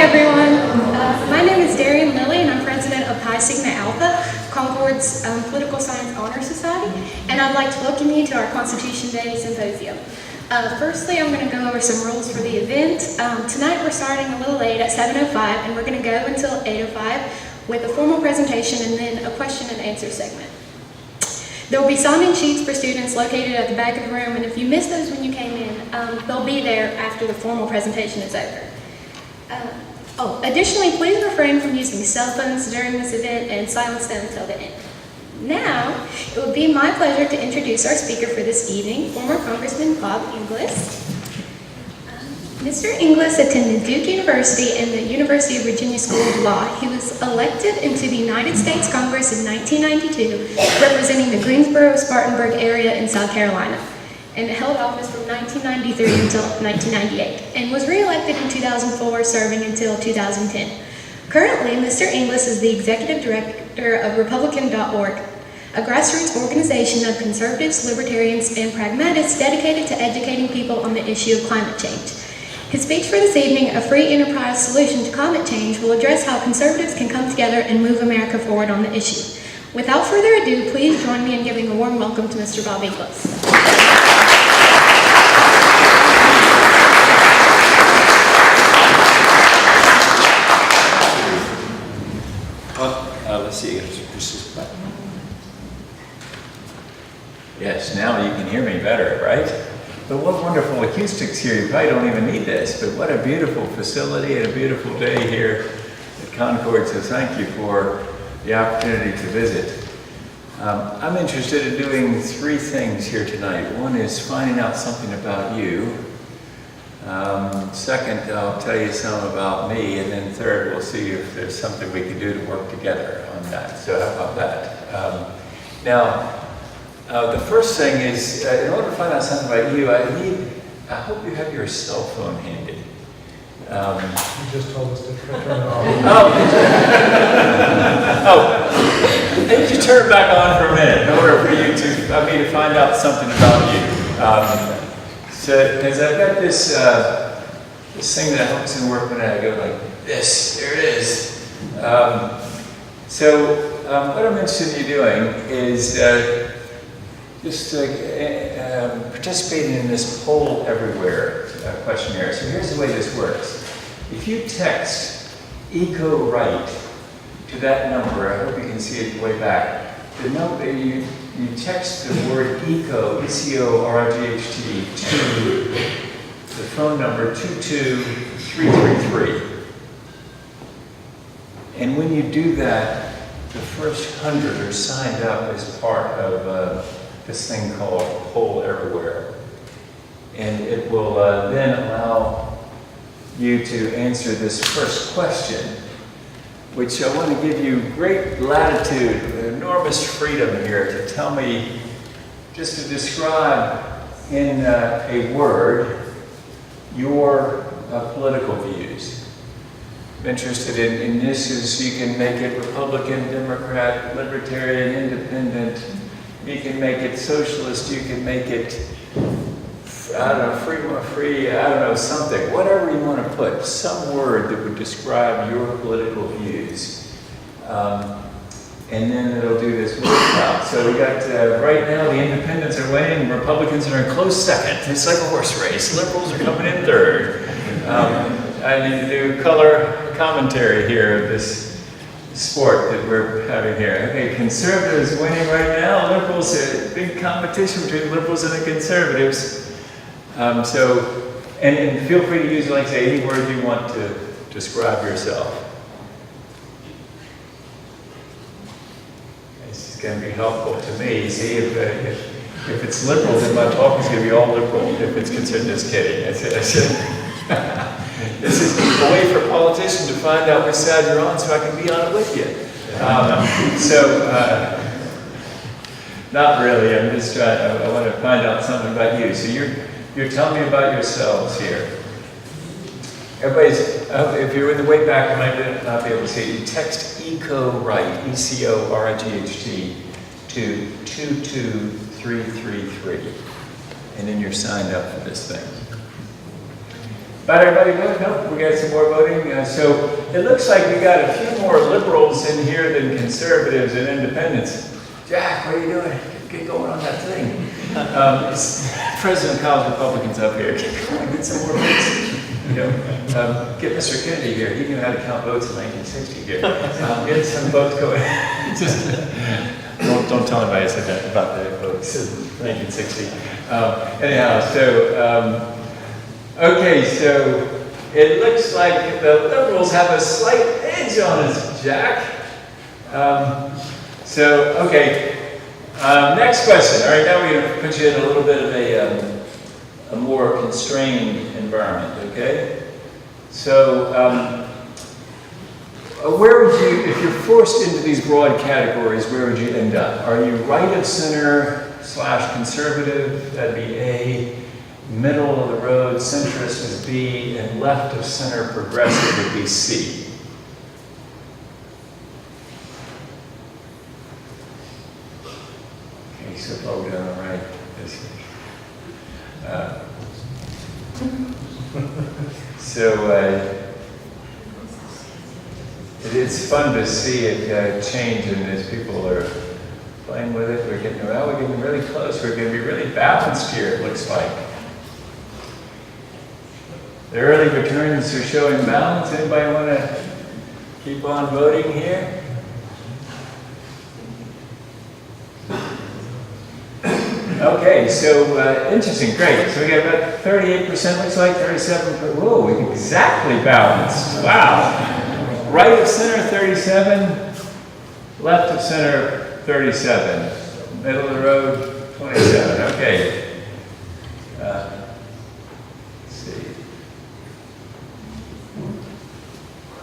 everyone. My name is Darian Lilly, and I'm president of Pi Sigma Alpha, Concord's Political Science Honor Society, and I'd like to welcome you to our Constitution Day Symposium. Firstly, I'm going to go over some rules for the event. Tonight we're starting a little late at 7:05, and we're going to go until 8:05 with a formal presentation and then a question and answer segment. There will be sign-in sheets for students located at the back of the room, and if you missed those when you came in, they'll be there after the formal presentation is over. Additionally, please refrain from using cell phones during this event and silence them until the end. Now, it would be my pleasure to introduce our speaker for this evening, former Congressman Bob Inglis. Mr. Inglis attended Duke University and the University of Virginia School of Law. He was elected into the United States Congress in 1992, representing the Greenville-Spartanburg area in South Carolina, and held office from 1993 until 1998, and was re-elected in 2004, serving until 2010. Currently, Mr. Inglis is the executive director of Republican.org, a grassroots organization of conservatives, libertarians, and pragmatists dedicated to educating people on the issue of climate change. His speech for this evening, A Free Enterprise Solution to Climate Change, will address how conservatives can come together and move America forward on the issue. Without further ado, please join me in giving a warm welcome to Mr. Bob Inglis. Let's see. Yes, now you can hear me better, right? But what wonderful acoustics here. You probably don't even need this, but what a beautiful facility and a beautiful day here at Concord, so thank you for the opportunity to visit. I'm interested in doing three things here tonight. One is finding out something about you. Second, I'll tell you some about me, and then third, we'll see if there's something we can do to work together on that. So how about that? The first thing is, in order to find out something about you, I hope you have your cell phone handy. You just told us to turn it off. I need you to turn it back on for a minute in order for you to find out something about you. Because I've got this thing that helps me work when I go like this. There it is. What I'm interested in you doing is just participating in this poll everywhere questionnaire. So here's the way this works. If you text eco-right to that number, I hope you can see it way back. The number you text the word eco, E-C-O-R-I-G-H-T, to the phone number 22333. And when you do that, the first 100 are signed up as part of this thing called Poll Everywhere. And it will then allow you to answer this first question, which I want to give you great latitude, enormous freedom here to tell me, just to describe in a word your political views. I'm interested in this is you can make it Republican, Democrat, Libertarian, Independent. You can make it socialist, you can make it, free, something. Whatever you want to put, some word that would describe your political views. And then it'll do this word count. So we got, right now, the independents are winning, Republicans are in close second. It's like a horse race. Liberals are coming in third. I need to do color commentary here of this sport that we're having here. Okay, conservatives winning right now. Liberals, big competition between liberals and the conservatives. And feel free to use, like say, any word you want to describe yourself. This is going to be helpful to me. See, if it's liberal, then my talk is going to be all liberal. If it's conservative, just kidding. This is a way for politicians to find out which side you're on so I can be on it with you. Not really, I'm just trying, I want to find out something about you. So you're telling me about yourselves here. Everybody's, if you're in the way back, I might not be able to see it. You text eco-right, E-C-O-R-I-G-H-T, to 22333. And then you're signed up for this thing. About everybody vote? No, we got some more voting. So it looks like we got a few more liberals in here than conservatives and independents. Jack, what are you doing? Get going on that thing. It's President of College Republicans up here. Come on, get some more votes. You know, get Mr. Kennedy here. He knew how to count votes in 1960 here. Get some votes going. Just don't tell anybody I said that about the votes in 1960. Anyhow, so okay, so it looks like the liberals have a slight edge on us, Jack. Okay. Next question. All right, now we're going to put you in a little bit of a more constrained environment, okay? So, where would you, if you're forced into these broad categories, where would you end up? Are you right of center / conservative? That'd be A. Middle of the road, centrist is B, and left of center progressive would be C. Okay, so far we're doing all right. It's fun to see it change, and as people are playing with it, we're getting really close. We're going to be really balanced here, it looks like. The early returns are showing balance. Anybody want to keep on voting here? Okay, so interesting, great. So we got about 38%, looks like 37%. Whoa, exactly balanced. Wow. Right of center, 37. Left of center, 37. Middle of the road, 27. Okay. Let's see.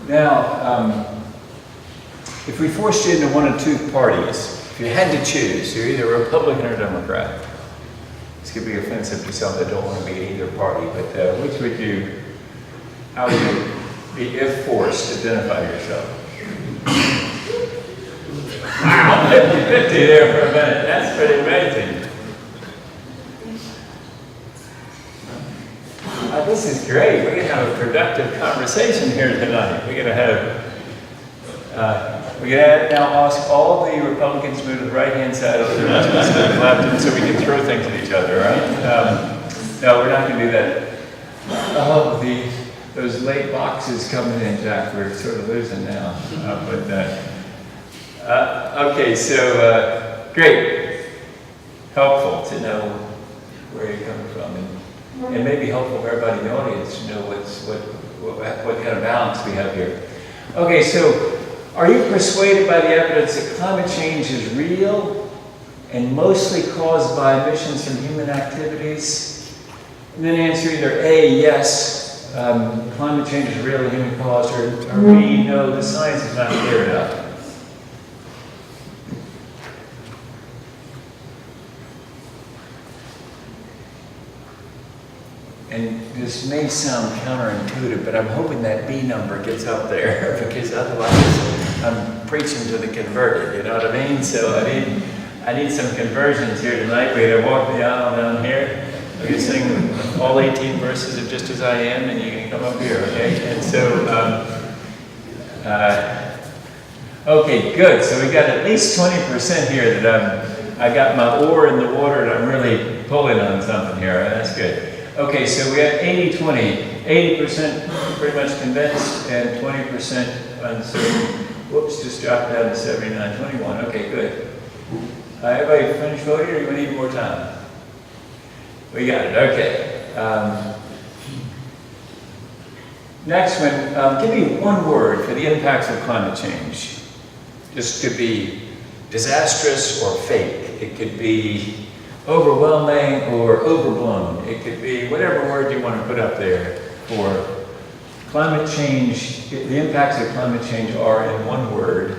Now, if we forced you into one of two parties, if you had to choose, you're either a Republican or Democrat. This could be offensive to some that don't want to be in either party, but which would you, how would you be, if forced, identify yourself? Wow, 50 there for a minute. That's pretty amazing. This is great. We're going to have a productive conversation here tonight. We're going to have, now ask all the Republicans move to the right-hand side of the room to the left, so we can throw things at each other, right? No, we're not going to do that. Oh, those late boxes coming in, Jack, we're sort of losing now. Okay, so great. Helpful to know where you're coming from, and maybe helpful for everybody in the audience to know what kind of balance we have here. Okay, so are you persuaded by the evidence that climate change is real and mostly caused by emissions from human activities? And then answer either A, yes, climate change is real and human caused, or B, no, the science is not clear enough. And this may sound counterintuitive, but I'm hoping that B number gets up there, because otherwise I'm preaching to the converted, you know what I mean? So I need some conversions here tonight. We're going to walk the aisle down here. We're going to sing all 18 verses of Just As I Am, and you can come up here, okay? And so, okay, good. So we got at least 20% here that I got my oar in the water and I'm really pulling on something here. That's good. Okay, so we got 80-20. 80% pretty much convinced and 20% uncertain. Whoops, just dropped down to 79-21. Okay, good. Everybody finished voting, or do we need more time? We got it, okay. Next one, give me one word for the impacts of climate change. This could be disastrous or fake. It could be overwhelming or overblown. It could be whatever word you want to put up there for climate change. The impacts of climate change are in one word.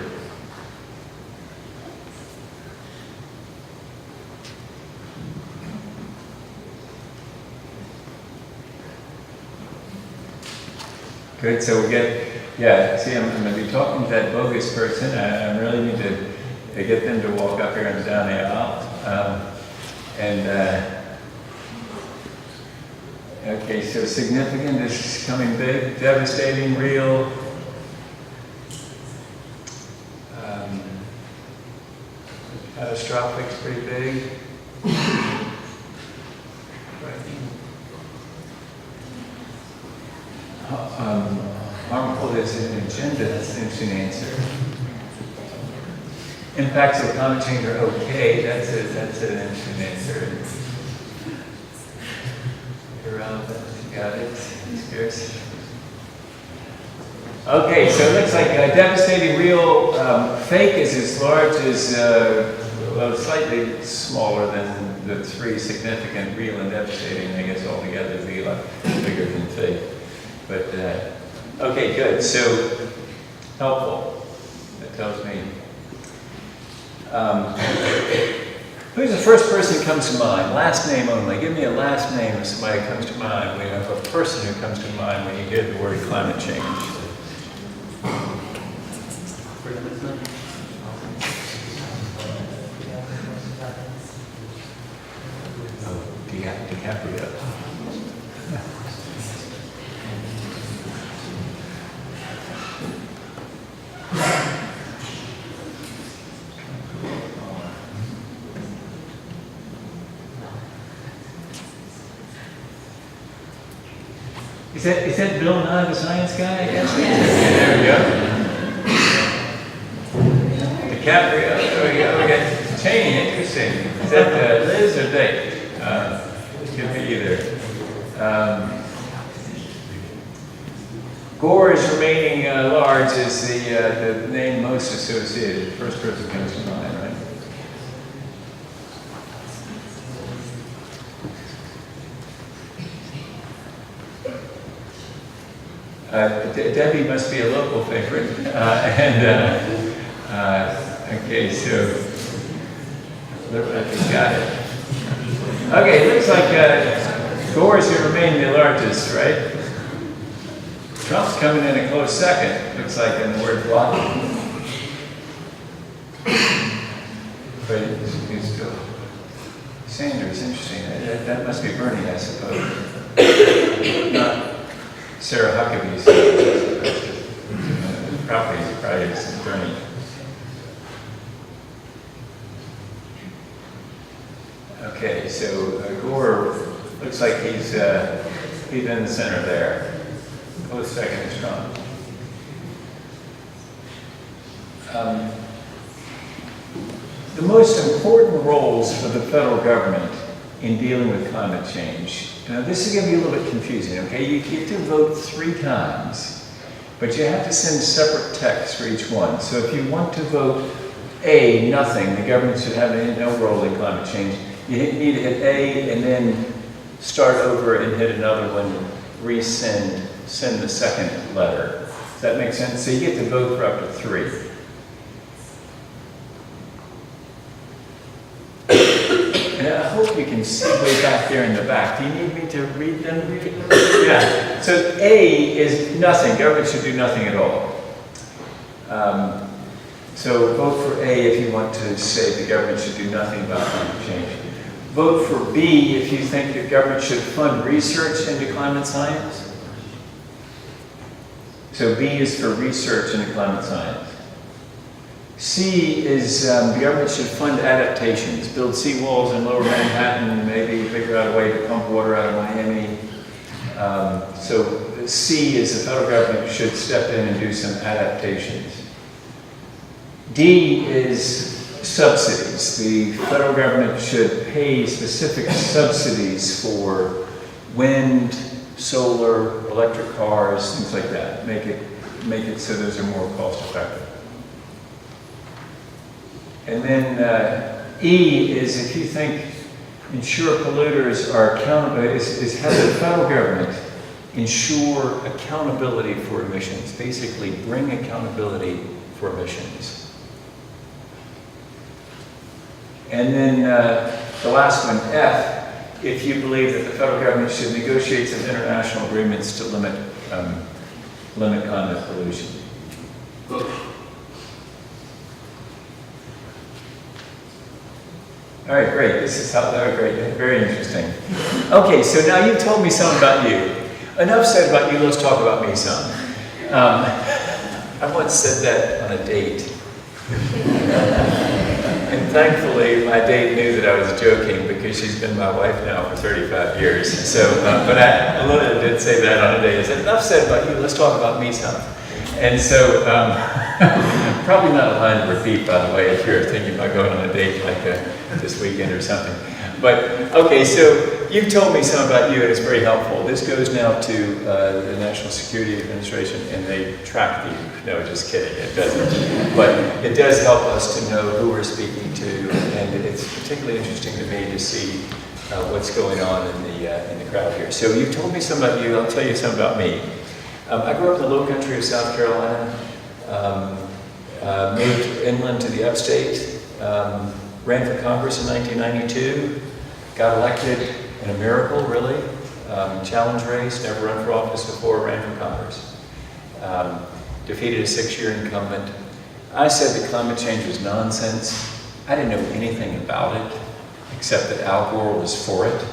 Good, so we get, see, I'm going to be talking to that bogus person. I really need to get them to walk up here and down the aisle. Okay, so significant is coming big, devastating, real. Catastrophic's pretty big. Harmful is an agenda, that's an interesting answer. Impacts of climate change are okay, that's an interesting answer. Irrelevant, got it, scarce. Okay, so it looks like devastating, real, fake is as large as, well, slightly smaller than the three significant, real and devastating, I guess altogether would be a lot bigger than fake. But, okay, good, so helpful, that tells me. Who's the first person who comes to mind? Last name only. Give me a last name of somebody who comes to mind. We have a person who comes to mind when you hear the word climate change. Oh, DiCaprio. Is that Bill Nye, the science guy? Yes. There we go. DiCaprio. There we go. We got Cheney. Interesting. Is that Liz or Dave? Could be either. Gore is remaining large is the name most associated. First person comes to mind, right? Debbie must be a local favorite. Okay, so, got it. Okay, it looks like Gore is going to remain the largest, right? Trump's coming in a close second, looks like in the word block. But he's still. Sanders, interesting. That must be Bernie, I suppose. Not Sarah Huckabee's property is Bernie. Okay, so Gore looks like he's in the center there. Close second is Trump. The most important roles for the federal government in dealing with climate change. Now, this is going to be a little bit confusing, okay? You get to vote 3 times, but you have to send separate texts for each one. So if you want to vote A, nothing, the government should have no role in climate change, you need to hit A and then start over and hit another one, resend, send the second letter. Does that make sense? So you get to vote for up to 3. And I hope you can see way back there in the back. Do you need me to read them? Yeah. So A is nothing. Government should do nothing at all. So vote for A if you want to say the government should do nothing about climate change. Vote for B if you think the government should fund research into climate science. So B is for research into climate science. C is the government should fund adaptations, build seawalls in lower Manhattan, maybe figure out a way to pump water out of Miami. So C is the federal government should step in and do some adaptations. D is subsidies. The federal government should pay specific subsidies for wind, solar, electric cars, things like that. Make it so those are more cost effective. And then E is if you think ensure polluters are accountable, is have the federal government ensure accountability for emissions, basically bring accountability for emissions. And then the last one, F, if you believe that the federal government should negotiate some international agreements to limit climate pollution. All right, great. This is great. Very interesting. Okay, so now you've told me some about you. Enough said about you. Let's talk about me some. I once said that on a date. And thankfully, my date knew that I was joking because she's been my wife now for 35 years. So, but I literally did say that on a date. I said, enough said about you. Let's talk about me some. And so, probably not a line to repeat, by the way, if you're thinking about going on a date like this weekend or something. But, okay, so you've told me some about you, and it's very helpful. This goes now to the National Security Administration, and they track you. No, just kidding, it doesn't. But it does help us to know who we're speaking to, and it's particularly interesting to me to see what's going on in the crowd here. So you've told me some about you, I'll tell you some about me. I grew up in the low country of South Carolina, moved inland to the upstate, ran for Congress in 1992, got elected in a miracle, really. Challenge race, never run for office before, ran for Congress. Defeated a 6-year incumbent. I said that climate change was nonsense. I didn't know anything about it, except that Al Gore was for it.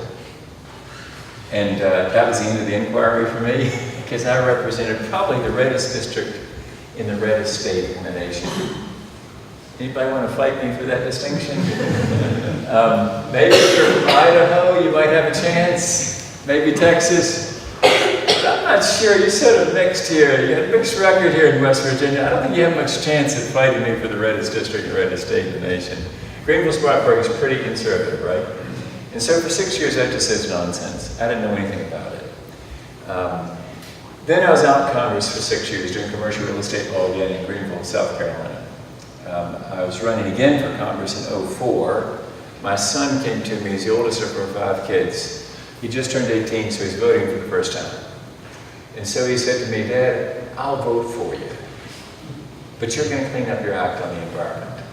And that was the end of the inquiry for me, because I represented probably the reddest district in the reddest state in the nation. Anybody want to fight me for that distinction? Maybe if you're from Idaho, you might have a chance. Maybe Texas. But I'm not sure. You're sort of mixed here. You have a mixed record here in West Virginia. I don't think you have much chance at fighting me for the reddest district and reddest state in the nation. Greenville-Spartanburg is pretty conservative, right? And so for 6 years, I just said it's nonsense. I didn't know anything about it. Then I was out in Congress for 6 years doing commercial real estate law again in Greenville, South Carolina. I was running again for Congress in 2004. My son came to me, he's the oldest of our 5 kids. He just turned 18, so he's voting for the first time. And so he said to me, Dad, I'll vote for you, but you're going to clean up your act on the environment.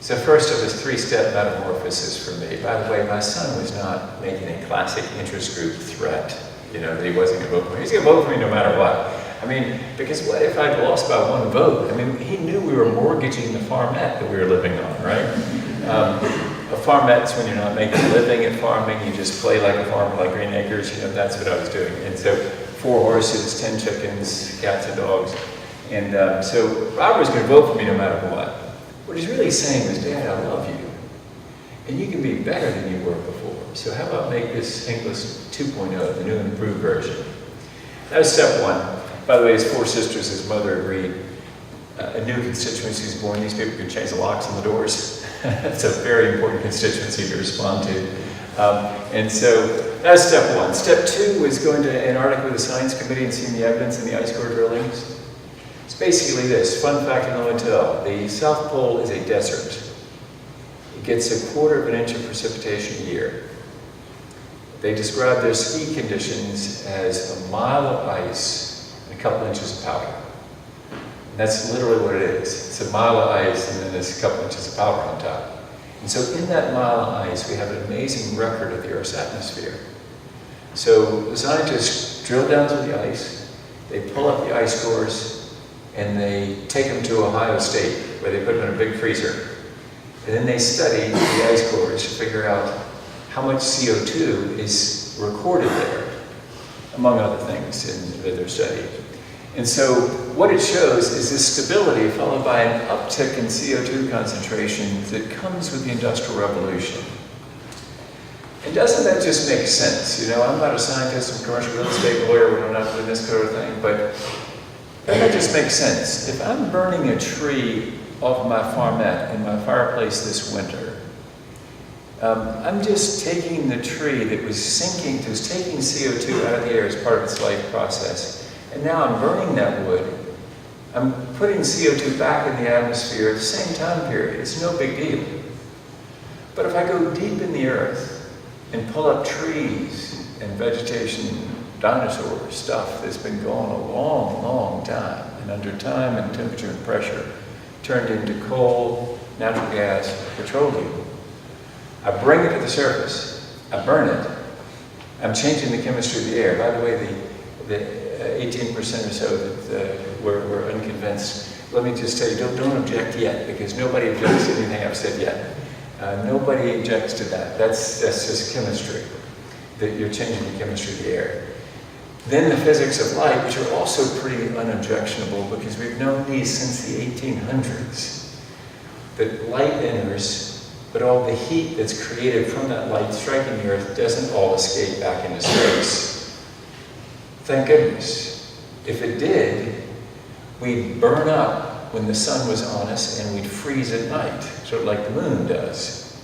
So first of his 3-step metamorphosis for me. By the way, my son was not making a classic interest group threat, you know, that he wasn't going to vote for me. He's going to vote for me no matter what. I mean, because what if I'd lost by 1 vote? I mean, he knew we were mortgaging the farmette that we were living on, right? A farmette's when you're not making a living at farming, you just play like a farmer, like Green Acres, you know, that's what I was doing. And so 4 horses, 10 chickens, cats and dogs. And so Robert was going to vote for me no matter what. What he's really saying is, Dad, I love you. And you can be better than you were before. So how about make this English 2.0, the new and improved version? That was step 1. By the way, his 4 sisters, his mother agreed. A new constituency is born. These people can change the locks on the doors. That's a very important constituency to respond to. And so that's step 1. Step 2 was going to Antarctica with the Science Committee and seeing the evidence in the ice core drillings. It's basically this, fun fact and no one tell. The South Pole is a desert. It gets 1/4 inch of precipitation a year. They describe their ski conditions as a mile of ice and a couple inches of powder. And that's literally what it is. It's a mile of ice and then there's a couple inches of powder on top. And so in that mile of ice, we have an amazing record of the Earth's atmosphere. So the scientists drill down through the ice, they pull up the ice cores, and they take them to Ohio State, where they put them in a big freezer. And then they study the ice cores to figure out how much CO2 is recorded there, among other things that they're studying. And so what it shows is this stability followed by an uptick in CO2 concentration that comes with the Industrial Revolution. And doesn't that just make sense? You know, I'm not a scientist, I'm a commercial real estate lawyer, we're not doing this kind of thing, but that just makes sense. If I'm burning a tree off my farmette in my fireplace this winter, I'm just taking the tree that was sinking, that was taking CO2 out of the air as part of its life process, and now I'm burning that wood. I'm putting CO2 back in the atmosphere at the same time period. It's no big deal. But if I go deep in the earth and pull up trees and vegetation, dinosaur stuff that's been going a long, long time, and under time and temperature and pressure, turned into coal, natural gas, petroleum. I bring it to the surface, I burn it, I'm changing the chemistry of the air. By the way, the 18% or so that were unconvinced, let me just tell you, don't object yet, because nobody objects to anything I've said yet. Nobody objects to that. That's just chemistry, that you're changing the chemistry of the air. Then the physics of light, which are also pretty unobjectionable because we've known these since the 1800s, that light enters, but all the heat that's created from that light striking the Earth doesn't all escape back into space. Thank goodness. If it did, we'd burn up when the sun was on us and we'd freeze at night, sort of like the moon does.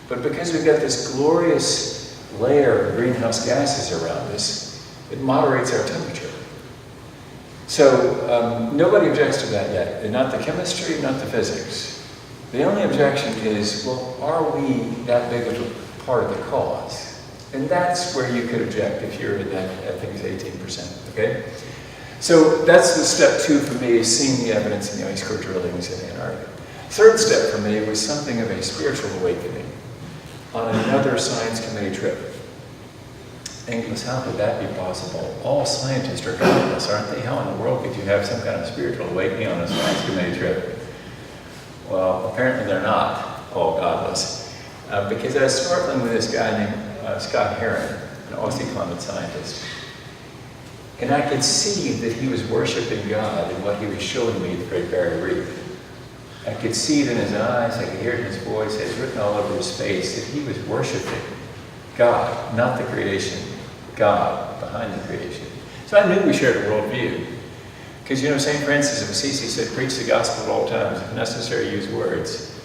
But because we've got this glorious layer of greenhouse gases around us, it moderates our temperature. So nobody objects to that yet. And not the chemistry, not the physics. The only objection is, well, are we that big of a part of the cause? And that's where you could object if you're in that, I think it's 18%, okay? So that's the step 2 for me, is seeing the evidence in the ice core drillings in Antarctica. Third step for me was something of a spiritual awakening on another science committee trip. Inglis, how could that be possible? All scientists are godless, aren't they? How in the world could you have some kind of spiritual awakening on a science committee trip? Well, apparently they're not all godless. Because I was snorkeling with this guy named Scott Heron, an Aussie climate scientist. And I could see that he was worshiping God in what he was showing me at the Great Barrier Reef. I could see it in his eyes, I could hear it in his voice, it was written all over his face that he was worshiping God, not the creation, God behind the creation. So I knew we shared a worldview. Because, you know, St. Francis of Assisi said, preach the gospel at all times, if necessary, use words.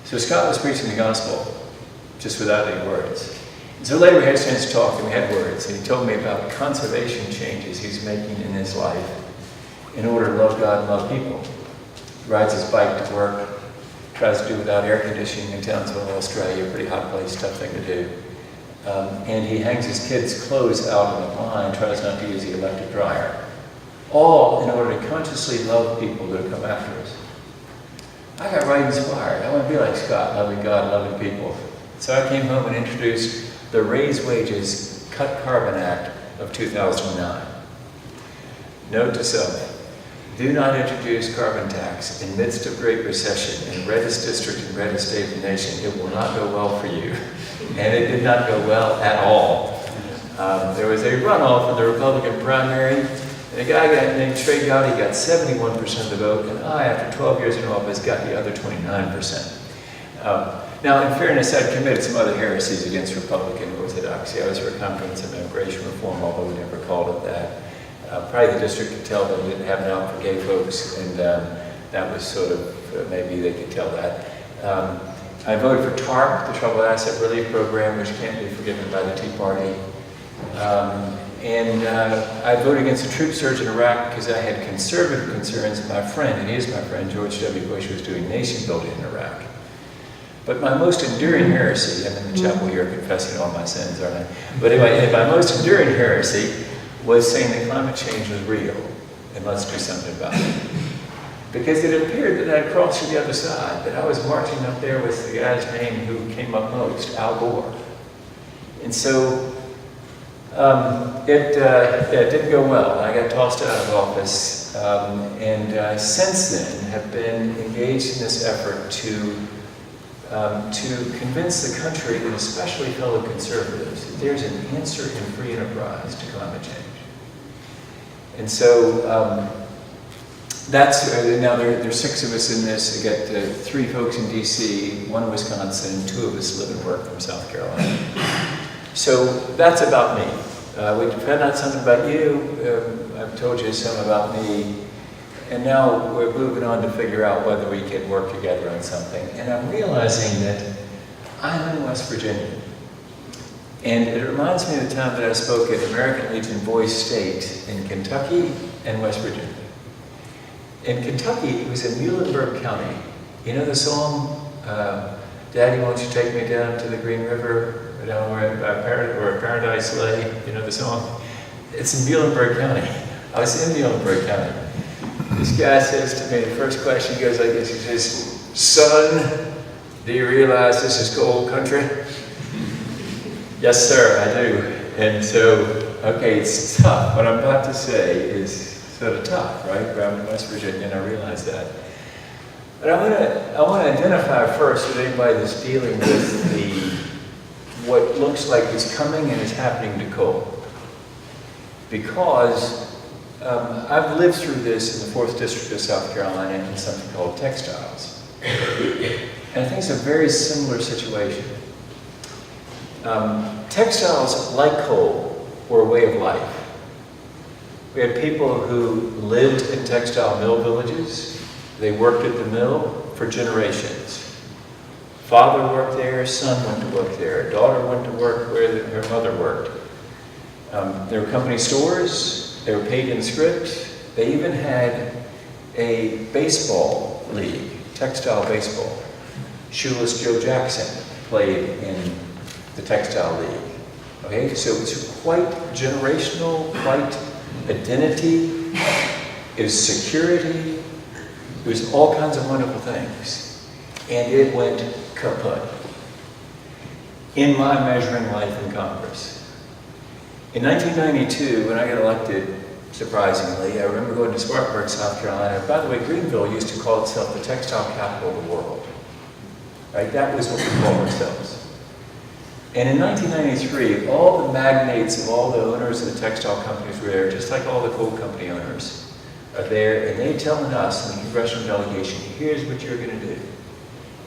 So Scott was preaching the gospel, just without any words. And so later we had a chance to talk, and we had words, and he told me about conservation changes he's making in his life in order to love God and love people. He rides his bike to work, tries to do without air conditioning in Townsville, Australia, a pretty hot place, tough thing to do. And he hangs his kids' clothes out on the line, tries not to use the electric dryer. All in order to consciously love people that have come after us. I got right inspired. I want to be like Scott, loving God, loving people. So I came home and introduced the Raise Wages, Cut Carbon Act of 2009. Note to self, do not introduce carbon tax in midst of Great Recession in reddest district and reddest state of the nation. It will not go well for you. And it did not go well at all. There was a runoff in the Republican primary, and a guy named Trey Gowdy got 71% of the vote, and I, after 12 years in office, got the other 29%. Now, in fairness, I'd committed some other heresies against Republican orthodoxy. I was for comprehensive immigration reform, although we never called it that. Probably the district could tell that we didn't have an out for gay folks, and that was sort of, maybe they could tell that. I voted for TARP, the Troubled Asset Relief Program, which can't be forgiven by the Tea Party. I voted against the troop surge in Iraq because I had conservative concerns. My friend, and he is my friend, George W. Bush, was doing nation building in Iraq. But my most enduring heresy, I'm in the chapel here confessing all my sins, aren't I? But anyway, my most enduring heresy was saying that climate change was real, and let's do something about it. Because it appeared that I'd crossed to the other side, that I was marching up there with the guy's name who came up most, Al Gore. And so it didn't go well. I got tossed out of office, and since then have been engaged in this effort to convince the country, and especially fellow conservatives, that there's an answer in free enterprise to climate change. And so that's, now there's 6 of us in this. I got 3 folks in DC, 1 in Wisconsin, 2 of us live and work from South Carolina. So that's about me. We found out something about you. I've told you some about me. And now we're moving on to figure out whether we can work together on something. And I'm realizing that I'm in West Virginia. And it reminds me of the time that I spoke at American Legion Boys State in Kentucky and West Virginia. In Kentucky, it was in Muhlenberg County. You know the song, Daddy, won't you take me down to the Green River, down where Paradise lay? You know the song? It's in Muhlenberg County. I was in Muhlenberg County. This guy says to me, the first question, he goes like this, he says, son, do you realize this is gold country? Yes, sir, I do. And so, okay, it's tough. What I'm about to say is sort of tough, right? I'm in West Virginia, and I realize that. But I want to identify first with anybody that's dealing with what looks like is coming and is happening to coal. Because I've lived through this in the 4th District of South Carolina in something called textiles. And I think it's a very similar situation. Textiles, like coal, were a way of life. We had people who lived in textile mill villages. They worked at the mill for generations. Father worked there, son went to work there, daughter went to work where her mother worked. There were company stores, they were paid in script. They even had a baseball league, textile baseball. Shoeless Joe Jackson played in the textile league. Okay, so it's quite generational, quite identity, it was security, it was all kinds of wonderful things. And it went kaput in my measuring life in Congress. In 1992, when I got elected, surprisingly, I remember going to Spartanburg, South Carolina. By the way, Greenville used to call itself the textile capital of the world. Right? That was what we called ourselves. And in 1993, all the magnates of all the owners of the textile companies were there, just like all the coal company owners are there, and they're telling us in the congressional delegation, here's what you're going to do.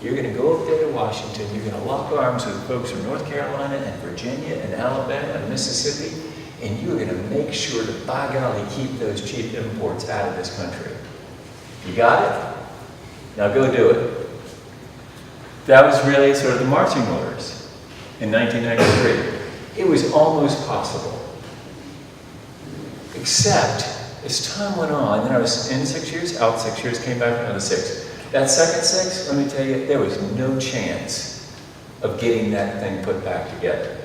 You're going to go up there to Washington, you're going to lock arms with folks from North Carolina and Virginia and Alabama and Mississippi, and you're going to make sure to, by golly, keep those cheap imports out of this country. You got it? Now go do it. That was really sort of the marching orders in 1993. It was almost possible. Except, as time went on, then I was in 6 years, out 6 years, came back for another 6. That second 6, let me tell you, there was no chance of getting that thing put back together.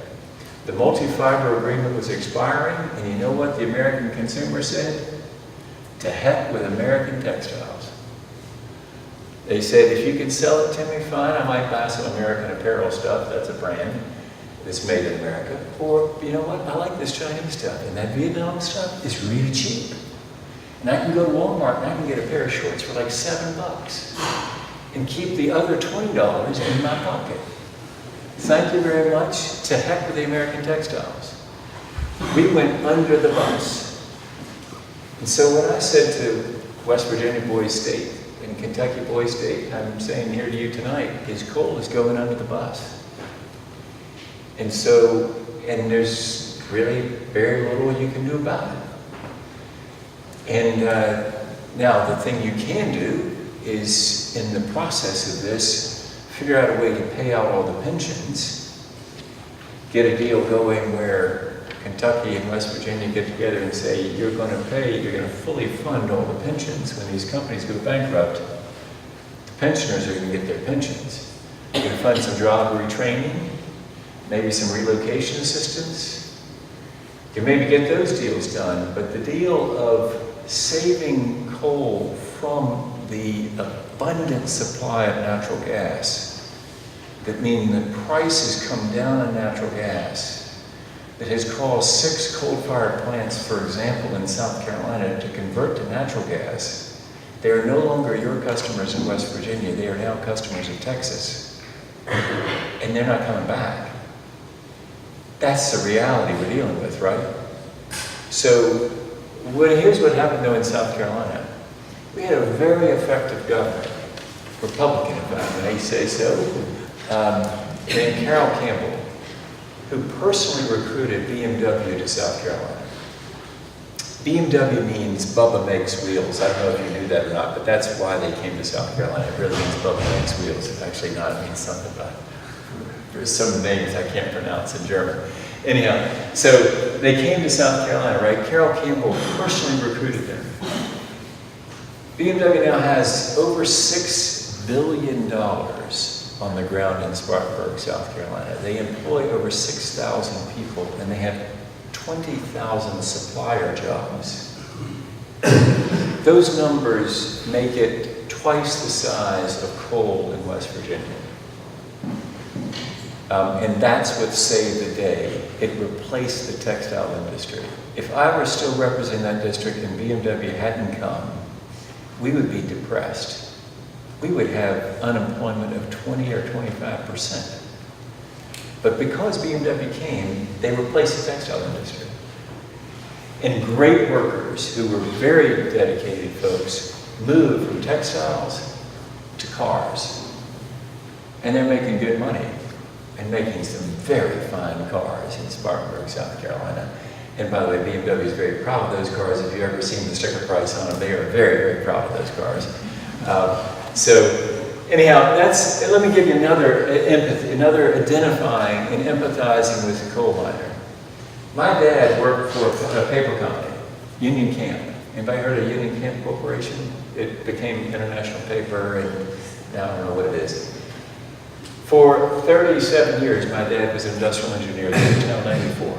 The multi-fiber agreement was expiring, and you know what the American consumer said? To heck with American textiles. They said, if you can sell it to me, fine, I might buy some American Apparel stuff, that's a brand that's made in America. Or, you know what, I like this Chinese stuff, and that Vietnam stuff is really cheap. And I can go to Walmart and I can get a pair of shorts for like $7 and keep the other $20 in my pocket. Thank you very much. To heck with the American textiles. We went under the bus. And so when I said to West Virginia Boys State and Kentucky Boys State, I'm saying here to you tonight, is coal is going under the bus. And so, and there's really very little you can do about it. And now the thing you can do is, in the process of this, figure out a way to pay out all the pensions, get a deal going where Kentucky and West Virginia get together and say, you're going to fully fund all the pensions. When these companies go bankrupt, the pensioners are going to get their pensions. You're going to fund some job retraining, maybe some relocation assistance. You maybe get those deals done, but the deal of saving coal from the abundant supply of natural gas, that means the price has come down on natural gas, that has caused 6 coal-fired plants, for example, in South Carolina to convert to natural gas. They are no longer your customers in West Virginia, they are now customers of Texas. And they're not coming back. That's the reality we're dealing with, right? So, here's what happened though in South Carolina. We had a very effective governor, Republican if I may say so, named Carroll Campbell, who personally recruited BMW to South Carolina. BMW means Bubba makes wheels. I don't know if you knew that or not, but that's why they came to South Carolina. It really means Bubba makes wheels. It's actually not, it means something about, there's some names I can't pronounce in German. Anyhow, so they came to South Carolina, right? Carroll Campbell personally recruited them. BMW now has over $6 billion on the ground in Spartanburg, South Carolina. They employ over 6,000 people, and they have 20,000 supplier jobs. Those numbers make it twice the size of coal in West Virginia. And that's what saved the day. It replaced the textile industry. If I were still representing that district and BMW hadn't come, we would be depressed. we would have unemployment of 20 or 25%. But because BMW came, they replaced the textile industry. And great workers who were very dedicated folks moved from textiles to cars. And they're making good money and making some very fine cars in Spartanburg, South Carolina. And by the way, BMW is very proud of those cars. If you've ever seen the sticker price on them, they are very, very proud of those cars. Anyhow, let me give you another empathy, another identifying and empathizing with the coal miner. My dad worked for a paper company, Union Camp. Anybody heard of Union Camp Corporation? It became International Paper, and now I don't know what it is. For 37 years, my dad was an industrial engineer there until 94.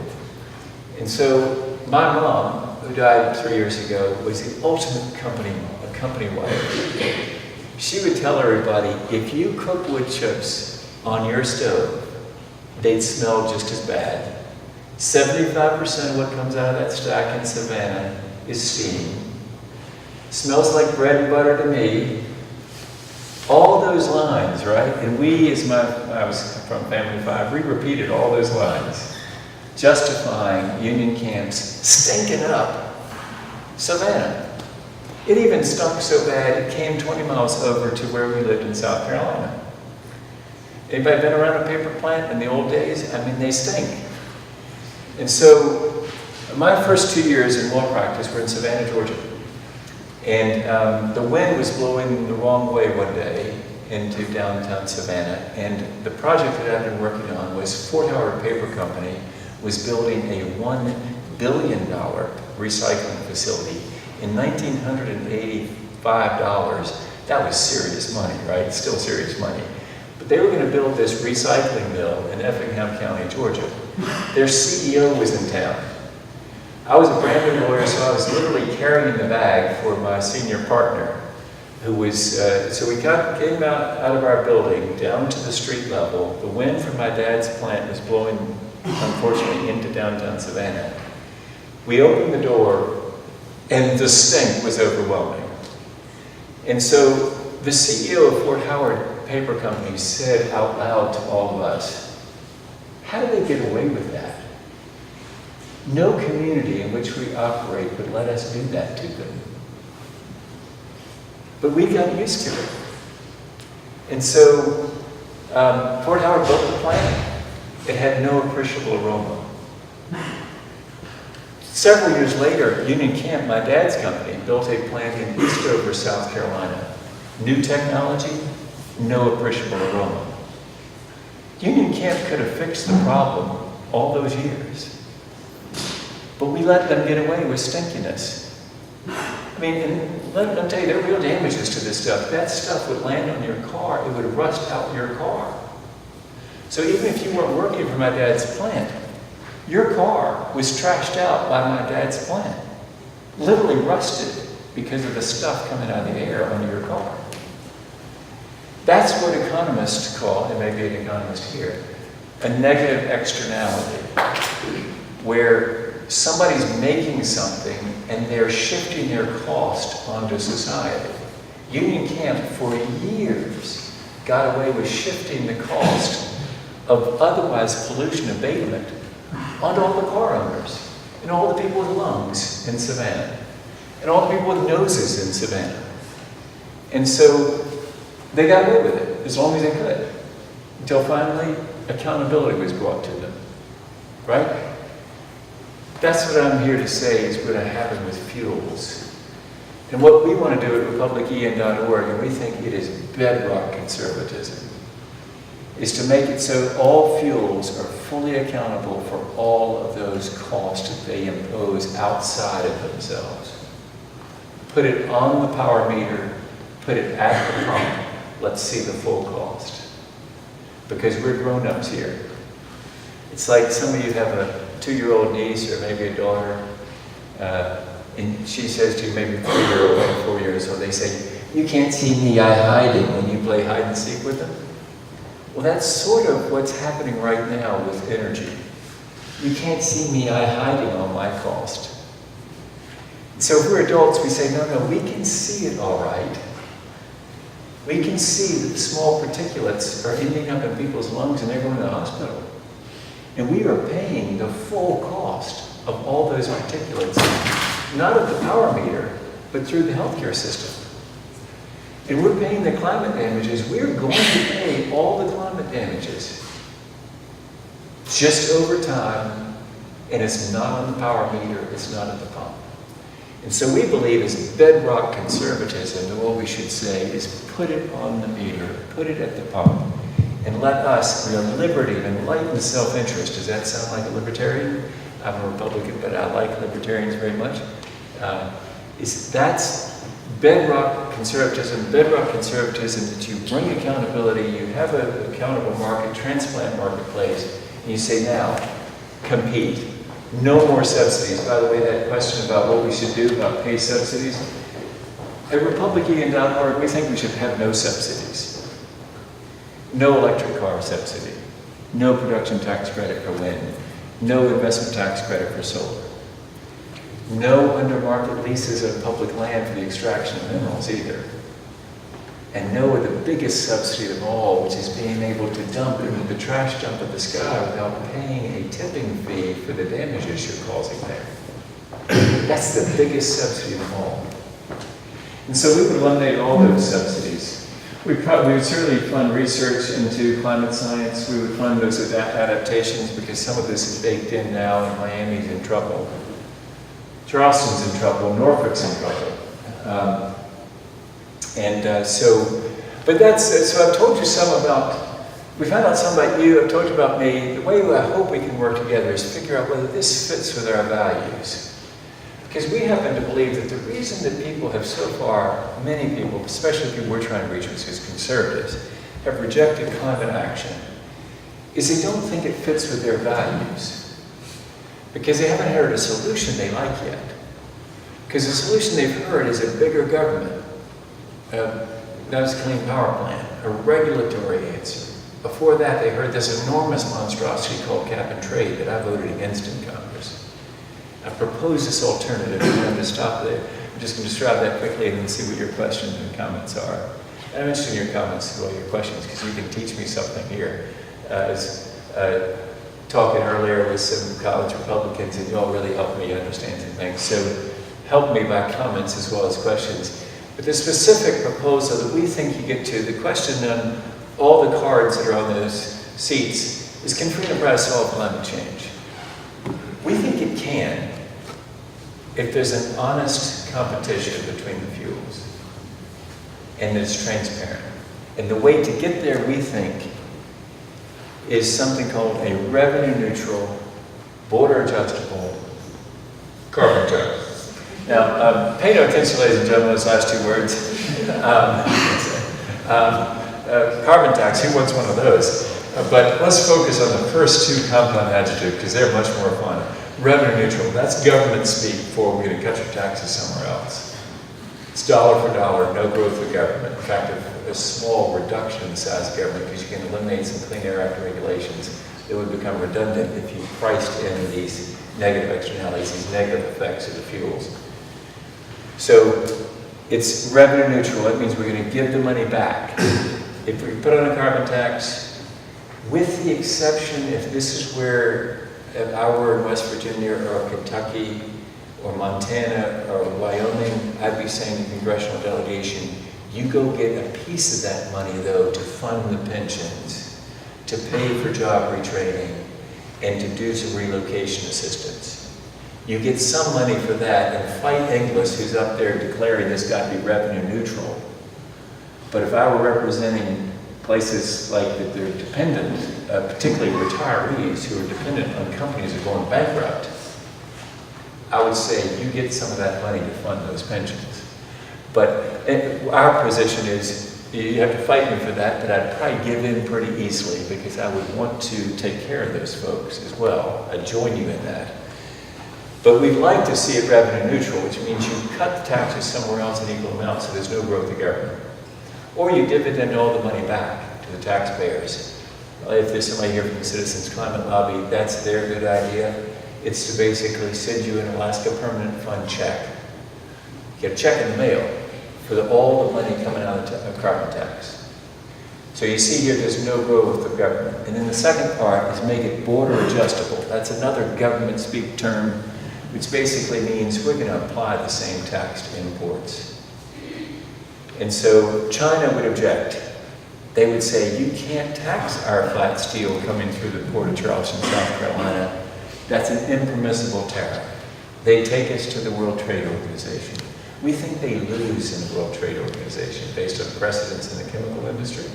And so my mom, who died 3 years ago, was the ultimate company wife. She would tell everybody, if you cook wood chips on your stove, they'd smell just as bad. 75% of what comes out of that stack in Savannah is steam. Smells like bread and butter to me. All those lines, right? And I was from Family 5, we repeated all those lines, justifying Union Camp's stinking up Savannah. It even stunk so bad, it came 20 miles over to where we lived in South Carolina. Anybody been around a paper plant in the old days? I mean, they stink. And so, my first 2 years in law practice were in Savannah, Georgia. And the wind was blowing the wrong way one day into downtown Savannah. And the project that I've been working on was Fort Howard Paper Company was building a $1 billion recycling facility. In $1,985, that was serious money, right? Still serious money. But they were going to build this recycling mill in Effingham County, Georgia. Their CEO was in town. I was a brand new lawyer, so I was literally carrying the bag for my senior partner, who was, so we came out of our building down to the street level. The wind from my dad's plant was blowing, unfortunately, into downtown Savannah. We opened the door, and the stink was overwhelming. And so the CEO of Fort Howard Paper Company said out loud to all of us, how do they get away with that? No community in which we operate would let us do that to them. But we got used to it. And so Fort Howard built the plant. It had no appreciable aroma. Several years later, Union Camp, my dad's company, built a plant in Eastover, South Carolina. New technology, no appreciable aroma. Union Camp could have fixed the problem all those years. But we let them get away with stinkiness. I mean, and let me tell you, there are real damages to this stuff. That stuff would land on your car. It would rust out your car. So even if you weren't working for my dad's plant, your car was trashed out by my dad's plant. Literally rusted because of the stuff coming out of the air onto your car. That's what economists call, and maybe an economist here, a negative externality, where somebody's making something and they're shifting their cost onto society. Union Camp, for years, got away with shifting the cost of otherwise pollution abatement onto all the car owners, and all the people with lungs in Savannah, and all the people with noses in Savannah. And so they got away with it as long as they could, until finally accountability was brought to them, right? That's what I'm here to say is going to happen with fuels. And what we want to do at RepublicEn.org, and we think it is bedrock conservatism, is to make it so all fuels are fully accountable for all of those costs that they impose outside of themselves. Put it on the power meter, put it at the pump, let's see the full cost. Because we're grown-ups here. It's like some of you have a 2-year-old niece or maybe a daughter, and she says to you, maybe 3-year-old or 4 years old, they say, you can't see me, I hide it when you play hide and seek with them. Well, that's sort of what's happening right now with energy. You can't see me, I hiding on my cost. So if we're adults, we say, no, we can see it all right. We can see that the small particulates are ending up in people's lungs and they're going to the hospital. And we are paying the full cost of all those particulates, not at the power meter, but through the healthcare system. And we're paying the climate damages. We're going to pay all the climate damages just over time, and it's not on the power meter, it's not at the pump. And so we believe as bedrock conservatism that what we should say is put it on the meter, put it at the pump, and let us, in a liberty of enlightened self-interest. Does that sound like a libertarian? I'm a Republican, but I like libertarians very much. That's bedrock conservatism that you bring accountability, you have an accountable market, transplant marketplace, and you say, now, compete. No more subsidies. By the way, that question about what we should do about pay subsidies, at RepublicEns.org, we think we should have no subsidies. No electric car subsidy. No production tax credit for wind. No investment tax credit for solar. No under-market leases of public land for the extraction of minerals either. And no, the biggest subsidy of all, which is being able to dump into the trash dump of the sky without paying a tipping fee for the damages you're causing there. That's the biggest subsidy of all. And so we would eliminate all those subsidies. We would certainly fund research into climate science. We would fund those adaptations because some of this is baked in now, and Miami's in trouble. Charleston's in trouble, Norfolk's in trouble. So I've told you some about, we found out some about you, I've told you about me. The way I hope we can work together is figure out whether this fits with our values. Because we happen to believe that the reason that people have so far, many people, especially people we're trying to reach, which is conservatives, have rejected climate action, is they don't think it fits with their values. Because they haven't heard a solution they like yet. Because the solution they've heard is a bigger government. That's a clean power plant, a regulatory answer. Before that, they heard this enormous monstrosity called cap and trade that I voted against in Congress. I proposed this alternative, and I'm going to stop there. I'm just going to describe that quickly and then see what your questions and comments are. And I'm interested in your comments as well, your questions, because you can teach me something here. Talking earlier with some college Republicans, and you all really helped me understand some things. So help me by comments as well as questions. But the specific proposal that we think you get to, the question on all the cards that are on those seats is, can free enterprise solve climate change? We think it can if there's an honest competition between the fuels and it's transparent. And the way to get there, we think, is something called a revenue-neutral, border-adjustable carbon tax. Now, pay no attention, ladies and gentlemen, those last two words. Carbon tax, who wants one of those? But let's focus on the first two compound adjectives, because they're much more fun. Revenue-neutral, that's government speak for we're going to cut your taxes somewhere else. It's dollar for dollar, no growth of government. In fact, a small reduction in the size of government, because you can eliminate some Clean Air Act regulations that would become redundant if you priced in these negative externalities, these negative effects of the fuels. So it's revenue neutral. That means we're going to give the money back. If we put on a carbon tax, with the exception if this is where I were in West Virginia or Kentucky or Montana or Wyoming, I'd be saying to the congressional delegation, you go get a piece of that money, though, to fund the pensions, to pay for job retraining, and to do some relocation assistance. You get some money for that, and fight Inglis, who's up there declaring this got to be revenue neutral. But if I were representing places like that they're dependent, particularly retirees who are dependent on companies that are going bankrupt, I would say you get some of that money to fund those pensions. But our position is you have to fight me for that, but I'd probably give in pretty easily because I would want to take care of those folks as well. I'd join you in that. But we'd like to see it revenue neutral, which means you cut the taxes somewhere else in equal amounts so there's no growth of government. Or you dividend all the money back to the taxpayers. If there's somebody here from the Citizens Climate Lobby, that's their good idea. It's to basically send you an Alaska Permanent Fund check. You get a check in the mail, for all the money coming out of carbon tax. So you see here, there's no growth of government. And then the second part is make it border adjustable. That's another government speak term, which basically means we're going to apply the same tax to imports. And so China would object. They would say, you can't tax our flat steel coming through the port of Charleston, South Carolina. That's an impermissible tariff. They take us to the World Trade Organization. We think they lose in the World Trade Organization based on precedents in the chemical industry.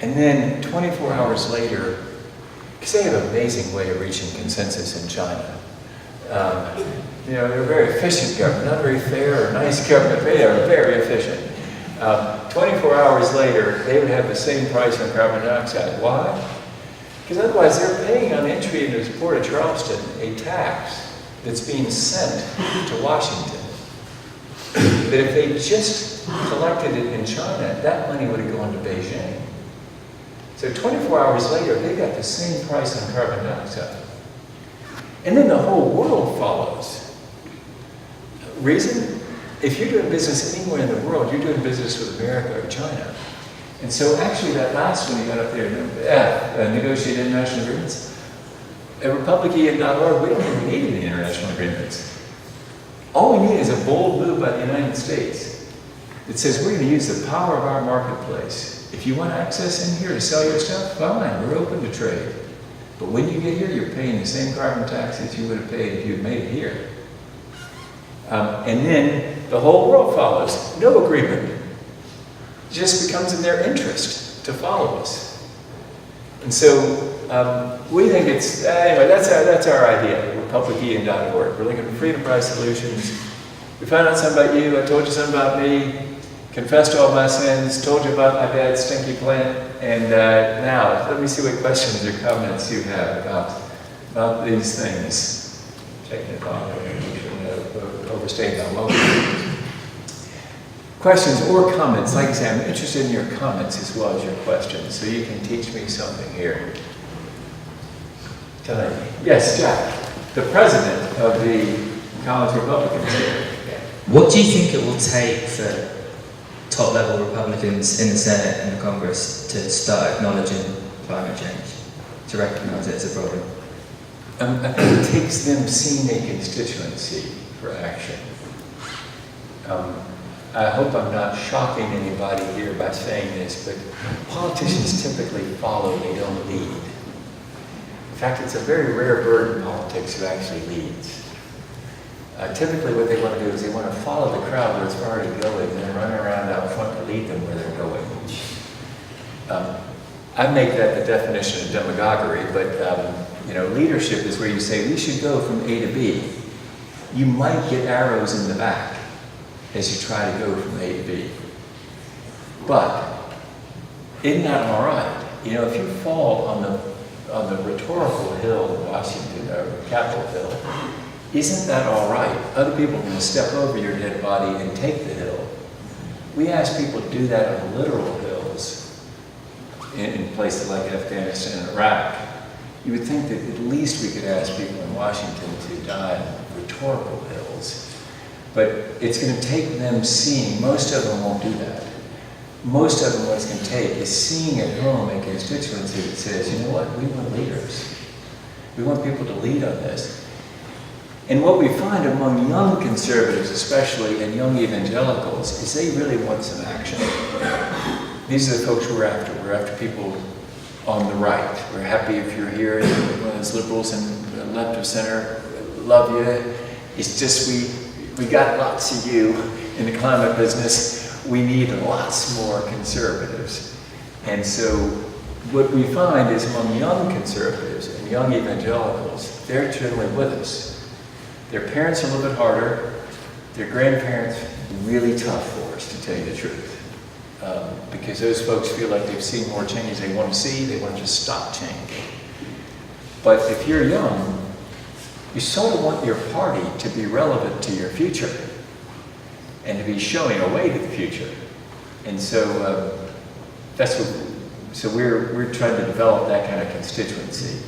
And then 24 hours later, because they have an amazing way of reaching consensus in China. You know, they're a very efficient government, not very fair or nice government, but they are very efficient. 24 hours later, they would have the same price on carbon dioxide. Why? Because otherwise they're paying on entry into the port of Charleston a tax that's being sent to Washington. But if they just collected it in China, that money would have gone to Beijing. So 24 hours later, they got the same price on carbon dioxide. And then the whole world follows. Reason? If you're doing business anywhere in the world, you're doing business with America or China. And so actually that last one you got up there, negotiated international agreements. At RepublicEns.org, we don't even need any international agreements. All we need is a bold move by the United States that says we're going to use the power of our marketplace. If you want access in here to sell your stuff, fine, we're open to trade. But when you get here, you're paying the same carbon taxes you would have paid if you had made it here. And then the whole world follows. No agreement. It just becomes in their interest to follow us. And so we think it's, anyway, that's our idea, RepublicEns.org. We're looking for freedom price solutions. We found out something about you, I told you something about me, confessed all my sins, told you about my dad's stinky plant, and now, let me see what questions or comments you have about these things. Checking it off, overstaying that welcome. Questions or comments, like I say, I'm interested in your comments as well as your questions, so you can teach me something here tonight. Yes, Jack, the president of the College Republicans here. What do you think it will take for top-level Republicans in the Senate and the Congress to start acknowledging climate change, to recognize it as a problem? I think it takes them seeing a constituency for action. I hope I'm not shocking anybody here by saying this, but politicians typically follow, they don't lead. In fact, it's a very rare bird in politics who actually leads. Typically what they want to do is they want to follow the crowd where it's already going and then run around out front to lead them where they're going. I make that the definition of demagoguery, but you know, leadership is where you say we should go from A to B. You might get arrows in the back as you try to go from A to B. But isn't that all right? You know, if you fall on the rhetorical hill in Washington, or Capitol Hill, isn't that all right? Other people are going to step over your dead body and take the hill. We ask people to do that on literal hills in places like Afghanistan and Iraq. You would think that at least we could ask people in Washington to die on rhetorical hills. But it's going to take them seeing, most of them won't do that. Most of them, what it's going to take is seeing at home a constituency that says, you know what, we want leaders. We want people to lead on this. And what we find among young conservatives, especially, and young evangelicals, is they really want some action. These are the folks we're after. We're after people on the right. We're happy if you're here, one of those liberals and left of center, love you. It's just we got lots of you in the climate business. We need lots more conservatives. And so what we find is among young conservatives and young evangelicals, they're generally with us. Their parents are a little bit harder. Their grandparents, really tough for us, to tell you the truth. Because those folks feel like they've seen more change they want to see, they want to just stop change. But if you're young, you sort of want your party to be relevant to your future and to be showing a way to the future. And so that's what, so we're trying to develop that kind of constituency.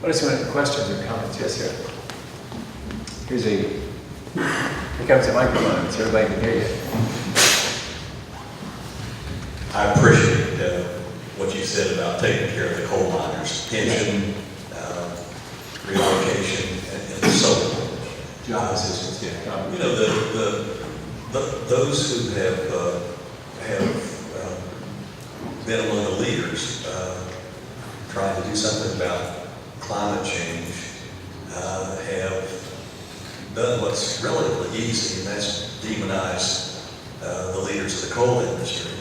What are some questions or comments? Yes, sir. Here's a comes the microphone so everybody can hear you. I appreciate what you said about taking care of the coal miners, pension, relocation, and so forth. Job assistance, yeah. You know, those who have been among the leaders trying to do something about climate change have done what's relatively easy, and that's demonize the leaders of the coal industry.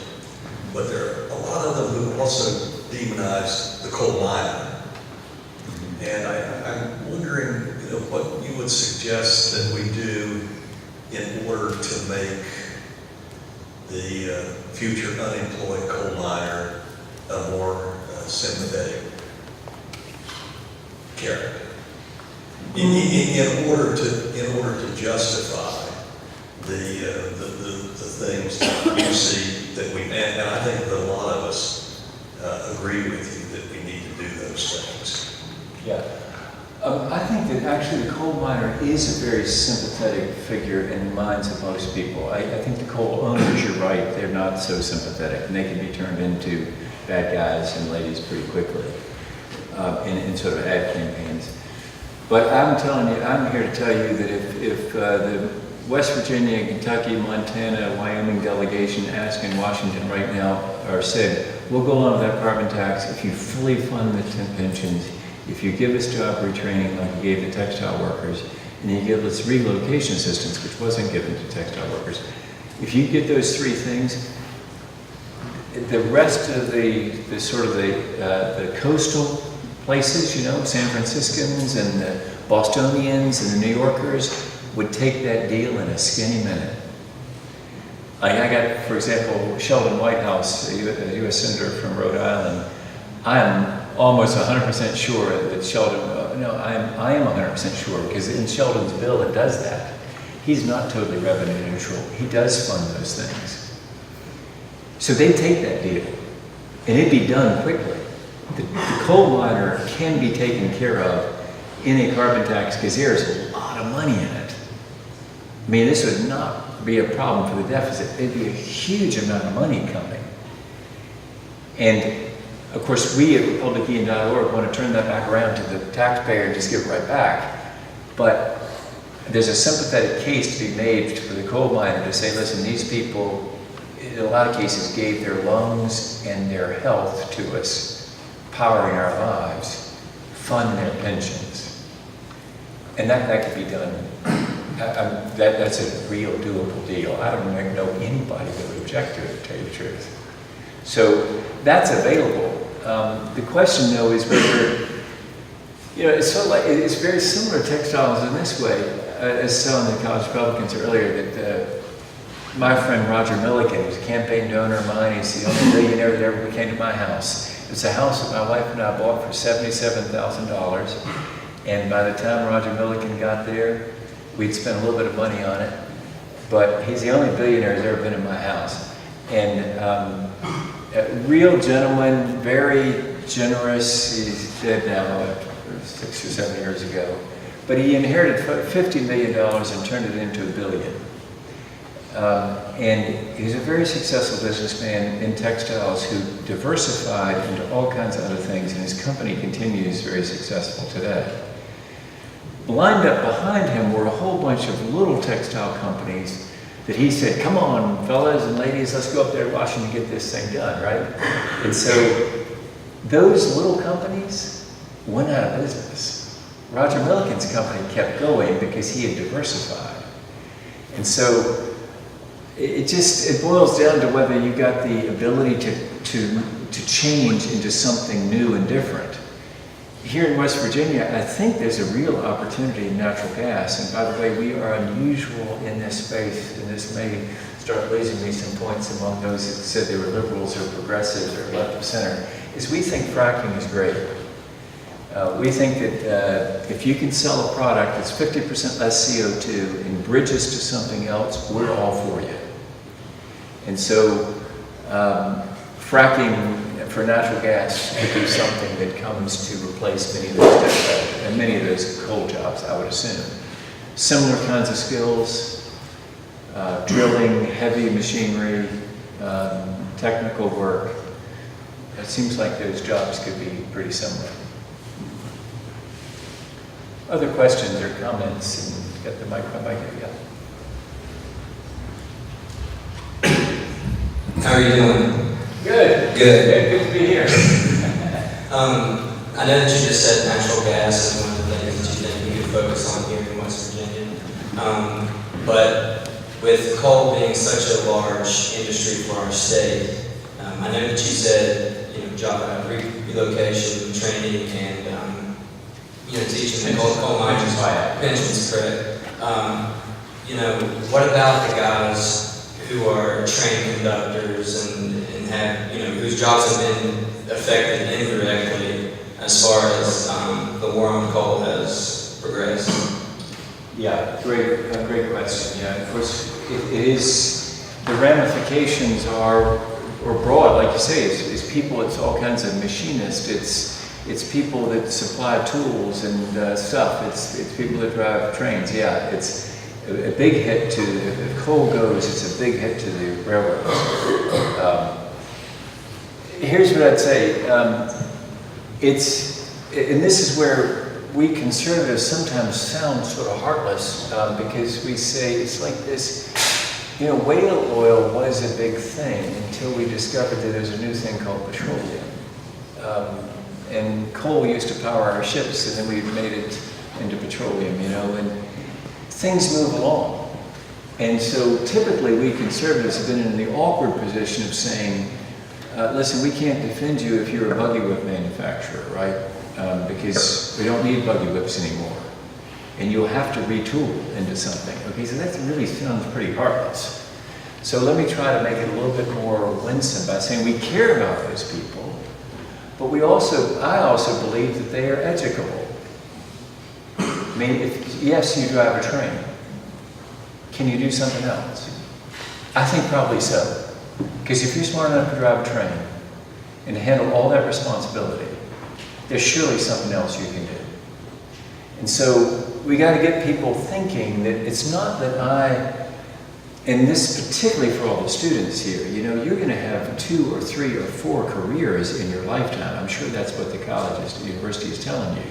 But there are a lot of them who also demonize the coal miner. And I'm wondering, you know, what you would suggest that we do in order to make the future unemployed coal miner a more sympathetic character. In order to justify the things that you see that we, and I think that a lot of us agree with you that we need to do those things. Yeah. I think that actually the coal miner is a very sympathetic figure in the minds of most people. I think the coal owners, you're right, they're not so sympathetic, and they can be turned into bad guys and ladies pretty quickly in sort of ad campaigns. But I'm telling you, I'm here to tell you that if the West Virginia, Kentucky, Montana, Wyoming delegation asked in Washington right now, or said, we'll go along with that carbon tax if you fully fund the pensions, if you give us job retraining like you gave the textile workers, and you give us relocation assistance, which wasn't given to textile workers. If you get those three things, the rest of the coastal places, you know, San Franciscans and the Bostonians and the New Yorkers would take that deal in a skinny minute. I got, for example, Sheldon Whitehouse, a U.S. Senator from Rhode Island. I am almost 100% sure that Sheldon, I am 100% sure, because in Sheldon's bill it does that. He's not totally revenue neutral. He does fund those things. So they take that deal, and it'd be done quickly. The coal miner can be taken care of in a carbon tax because there's a lot of money in it. I mean, this would not be a problem for the deficit. There'd be a huge amount of money coming. And of course, we at RepublicEns.org want to turn that back around to the taxpayer and just give it right back. But there's a sympathetic case to be made for the coal miner to say, listen, these people, in a lot of cases, gave their lungs and their health to us, powering our lives, fund their pensions. And that could be done. That's a real doable deal. I don't know anybody that would object to it, to tell you the truth. So that's available. The question, though, is whether, you know, it's sort of like, it's very similar to textiles in this way, as telling the college Republicans earlier that my friend Roger Milliken, who's a campaign donor of mine, he's the only billionaire that ever came to my house. It's a house that my wife and I bought for $77,000, and by the time Roger Milliken got there, we'd spent a little bit of money on it, but he's the only billionaire who's ever been in my house. And a real gentleman, very generous. He's dead now, 6 or 7 years ago. But he inherited $50 million and turned it into $1 billion. And he's a very successful businessman in textiles who diversified into all kinds of other things, and his company continues very successful today. Lined up behind him were a whole bunch of little textile companies that he said, come on, fellas and ladies, let's go up there to Washington and get this thing done, right? And so those little companies went out of business. Roger Milliken's company kept going because he had diversified. And so it boils down to whether you got the ability to change into something new and different. Here in West Virginia, I think there's a real opportunity in natural gas. And by the way, we are unusual in this space, and this may start losing me some points among those that said they were liberals or progressives or left of center, is we think fracking is great. We think that if you can sell a product that's 50% less CO2 and bridges to something else, we're all for you. And so fracking for natural gas could be something that comes to replace many of those coal jobs, I would assume. Similar kinds of skills, drilling, heavy machinery, technical work. It seems like those jobs could be pretty similar. Other questions or comments? And get the microphone back here. Yeah. How are you doing? Good. Good to be here. I know that you just said natural gas is one of the things that you think we could focus on here in West Virginia. But with coal being such a large industry for our state, I know that you said, job relocation, training, and teaching the coal miners. Pensions, correct. What about the guys who are trained conductors and have, whose jobs have been affected indirectly as far as the war on coal has progressed? Yeah, great question. Yeah, of course, it is, the ramifications are broad, like you say, it's people, it's all kinds of machinists, it's people that supply tools and stuff, it's people that drive trains. Yeah, it's a big hit to, if coal goes, it's a big hit to the railroads. Here's what I'd say, and this is where we conservatives sometimes sound sort of heartless, because we say it's like this, whale oil was a big thing until we discovered that there's a new thing called petroleum. And coal used to power our ships, and then we made it into petroleum, and things move along. And so typically we conservatives have been in the awkward position of saying, listen, we can't defend you if you're a buggy whip manufacturer, right? Because we don't need buggy whips anymore. And you'll have to retool into something. Okay, so that really sounds pretty heartless. So let me try to make it a little bit more winsome by saying we care about those people, but I also believe that they are educable. I mean, yes, you drive a train. Can you do something else? I think probably so. Because if you're smart enough to drive a train and to handle all that responsibility, there's surely something else you can do. And so we got to get people thinking that it's not that and this particularly for all the students here, you're going to have 2 or 3 or 4 careers in your lifetime. I'm sure that's what the the university is telling you.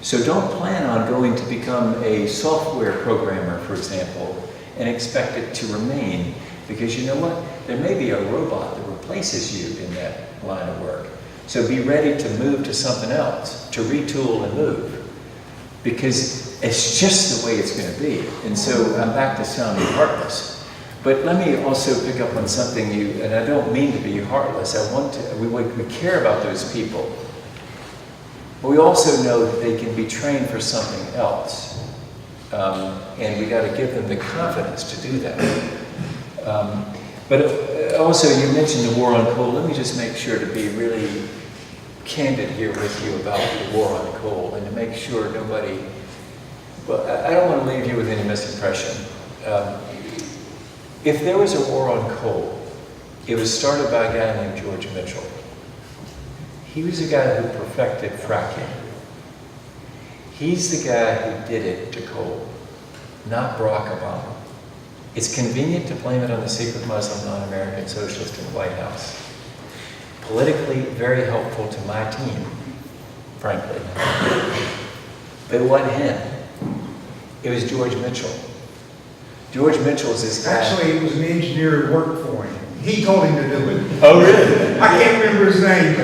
So don't plan on going to become a software programmer, for example, and expect it to remain. Because you know what? There may be a robot that replaces you in that line of work. So be ready to move to something else, to retool and move. Because it's just the way it's going to be. And so I'm back to sounding heartless. But let me also pick up on something and I don't mean to be heartless. We care about those people. But we also know that they can be trained for something else. And we got to give them the confidence to do that. But also, you mentioned the war on coal. Let me just make sure to be really candid here with you about the war on coal and to make sure I don't want to leave you with any misimpression. If there was a war on coal, it was started by a guy named George Mitchell. He was the guy who perfected fracking. He's the guy who did it to coal, not Barack Obama. It's convenient to blame it on the secret Muslim non-American socialist in the White House. Politically very helpful to my team, frankly. But it wasn't him. It was George Mitchell. George Mitchell is this guy. Actually, it was an engineer who worked for him. He told him to do it. Oh, really? I can't remember his name.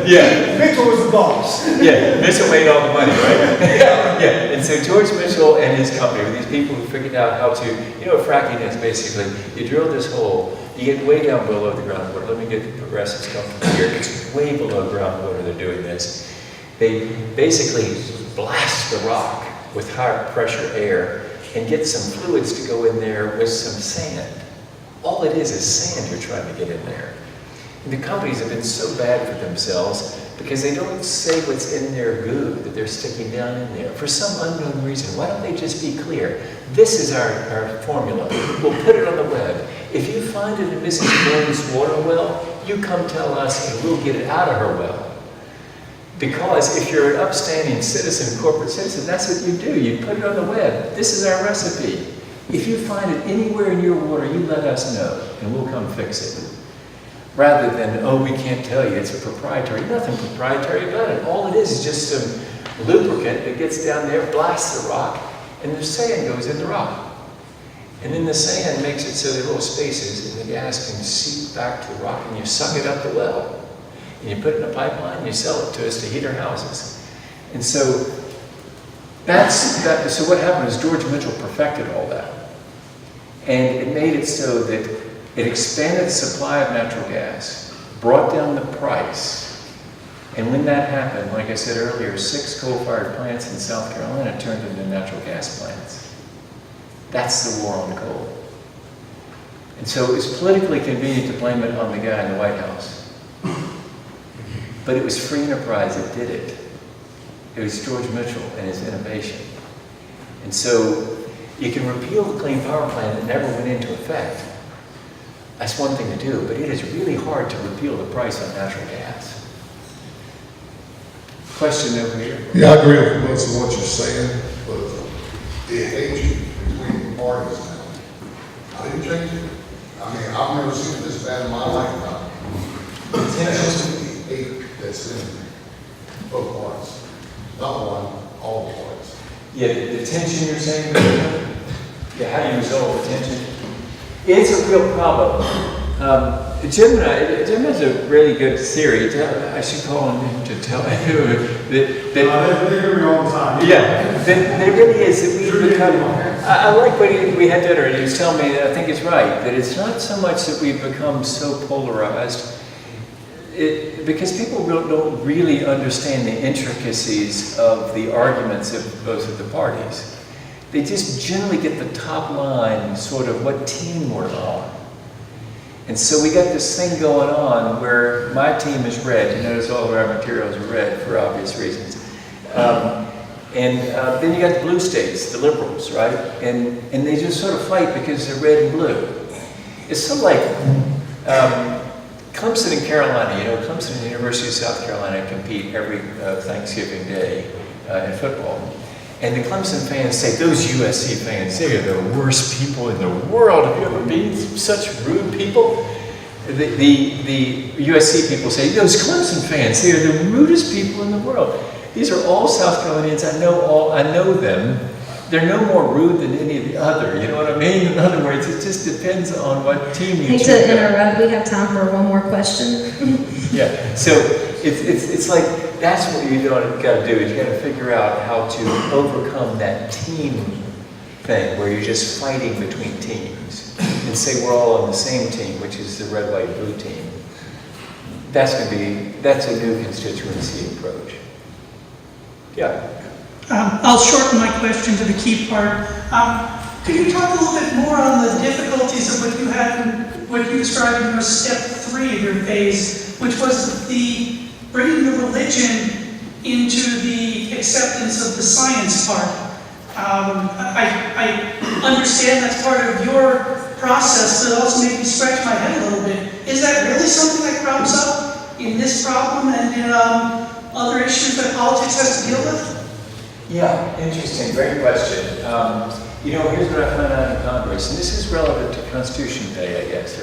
Yeah. Mitchell was the boss. Yeah, Mitchell made all the money, right? Yeah, and so George Mitchell and his company were these people who figured out how to, what fracking is basically, you drill this hole, you get way down below the groundwater. Let me get the progressives come from here. It's way below groundwater they're doing this. They basically blast the rock with high pressure air and get some fluids to go in there with some sand. All it is sand you're trying to get in there. And the companies have been so bad for themselves because they don't say what's in their goo that they're sticking down in there. For some unknown reason, why don't they just be clear? This is our formula. We'll put it on the web. If you find it in Mrs. Burns' water well, you come tell us and we'll get it out of her well. Because if you're an upstanding citizen, corporate citizen, that's what you do. You put it on the web. This is our recipe. If you find it anywhere in your water, you let us know, and we'll come fix it. Rather than, oh, we can't tell you, it's a proprietary. Nothing proprietary about it. All it is just some lubricant that gets down there, blasts the rock, and the sand goes in the rock. And then the sand makes it so there are little spaces, and the gas can seep back to the rock, and you suck it up the well. And you put it in a pipeline, and you sell it to us to heat our houses. And so so what happened is George Mitchell perfected all that. And it made it so that it expanded the supply of natural gas, brought down the price. And when that happened, like I said earlier, 6 coal-fired plants in South Carolina turned into natural gas plants. That's the war on coal. And so it was politically convenient to blame it on the guy in the White House. But it was free enterprise that did it. It was George Mitchell and his innovation. And so you can repeal the Clean Power Plan that never went into effect. That's one thing to do, but it is really hard to repeal the price on natural gas. Question over here. Yeah, I agree with most of what you're saying, but the hatred between the parties now. I didn't change it. I mean, I've never seen it this bad in my lifetime. That's the hate that's in both parties. Not one, all the parties. Yeah, the tension you're saying, yeah, how do you resolve the tension? It's a real problem. Jim has a really good theory. I should call on him to tell you that They hear me all the time. yeah, there really is. That we become, I like when we had dinner and he was telling me that I think it's right, that it's not so much that we've become so polarized, because people don't really understand the intricacies of the arguments of both of the parties. They just generally get the top line, sort of what team we're on. And so we got this thing going on where my team is red. You notice all of our materials are red for obvious reasons. Then you got the blue states, the liberals, right? And they just sort of fight because they're red and blue. It's sort of like Clemson and Carolina. You know, Clemson and the University of South Carolina compete every Thanksgiving Day in football. And the Clemson fans say, those USC fans, they are the worst people in the world. Have you ever been such rude people? The USC people say, those Clemson fans, they are the rudest people in the world. These are all South Carolinians. I know them. They're no more rude than any of the other. You know what I mean? In other words, it just depends on what team you choose. Hate to interrupt. We have time for one more question. Yeah. So it's like that's what you got to do. Is you got to figure out how to overcome that team thing where you're just fighting between teams and say we're all on the same team, which is the red, white, blue team. That's a new constituency approach. Yeah. I'll shorten my question to the key part. Could you talk a little bit more on the difficulties of what you had, what you described in step 3 of your phase, which was the bringing the religion into the acceptance of the science part? I understand that's part of your process, but it also made me scratch my head a little bit. Is that really something that crops up in this problem and in other issues that politics has to deal with? Yeah, interesting, great question. You know, here's what I found out in Congress, and this is relevant to Constitution Day, I guess,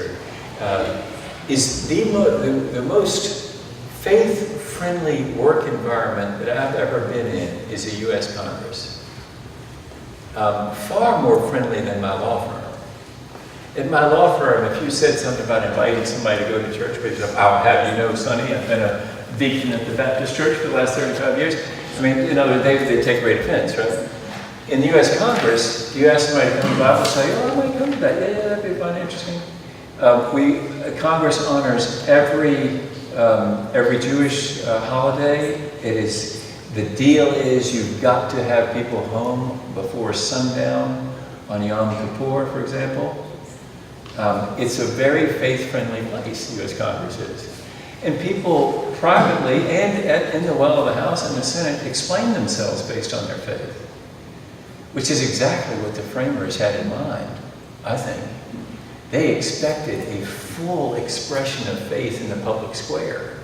is the most faith-friendly work environment that I've ever been in is a U.S. Congress. Far more friendly than my law firm. At my law firm, if you said something about inviting somebody to go to church, I'll have you know, Sonny, I've been a deacon at the Baptist Church for the last 35 years. I mean, you know, they take great offense, right? In the U.S. Congress, you ask somebody to come to Bible study, oh, I might come to that. Yeah, that'd be fun, interesting. Congress honors every Jewish holiday. The deal is you've got to have people home before sundown on Yom Kippur, for example. It's a very faith-friendly place, U.S. Congress is. And people privately and in the well of the House and the Senate explain themselves based on their faith, which is exactly what the framers had in mind, I think. They expected a full expression of faith in the public square